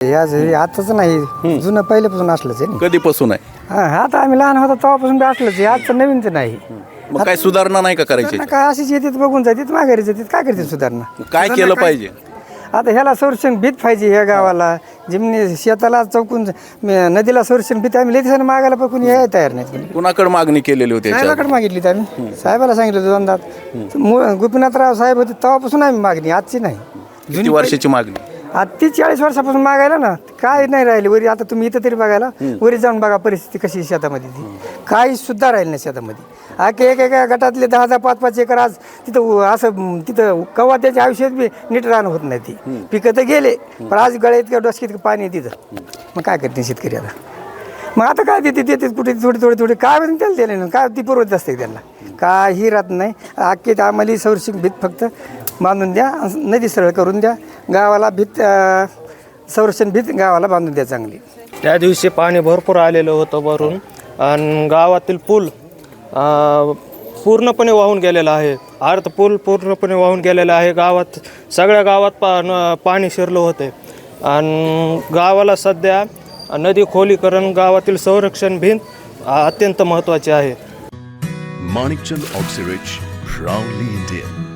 आताच नाही, जुनं पहिल्यापासून असलंच आहे. कधीपासून आहे? हा, आता आम्ही लहान होतो तेव्हापासून बी असलंच आहे. आजचं नवीन तर नाही. मग काय सुधारणा नाही का करायची? काय अशीच येतात, बघून जातात, माघारी जातात. काय करते सुधारणा? काय केलं पाहिजे? आता ह्याला संरक्षण भीत पाहिजे. ह्या गावाला जिमनी शेताला चौकून नदीला संरक्षण भीत आम्ही लेखीसाठी मागायला पण कोणी यायला तयार नाही. कुणाकडे मागणी केलेली होती? साहेबाकडे मागितली आम्ही, साहेबाला सांगितलं दोनदा. गोपीनाथराव साहेब होते तेव्हापासून आम्ही मागणी, आजची नाही. किती वर्षाची मागणी? आता 30-40 वर्षापासून मागायला ना, काय नाही राहिले वरी. आता तुम्ही इथं तरी बघायला, वरी जाऊन बघा परिस्थिती कशी शेतामध्ये. ती काही सुद्धा राहील नाही शेतामध्ये. एका गटातले 10-10, 5-5 एकर आज तिथं असं तिथं कवा त्याच्या आयुष्यात बी नीट राहणं होत नाही. ती पिकं तर गेले, पण आज गळ्यात किंवा डोसकीत पाणी आहे तिथं. मग काय करते शेतकरी आता? मग आता काय देते कुठे थोडी काय म्हणून त्याला दिले नाही. काय ती पुरवत असते त्यांना, काही राहत नाही. आम्हाला संरक्षण भीत फक्त बांधून द्या, नदी सरळ करून द्या, गावाला भीत संरक्षण भीत गावाला बांधून द्या चांगली. त्या दिवशी पाणी भरपूर आलेलं होतं वरून, आणि गावातील पूल पूर्णपणे वाहून गेलेला आहे. अर्ध पूल पूर्णपणे वाहून गेलेला आहे. सगळ्या गावात पाणी शिरलं होते. आणि गावाला सध्या नदी खोलीकरण, गावातील संरक्षण भिंत अत्यंत महत्त्वाचे आहे. Manikchand Oxyrich, proudly Indian.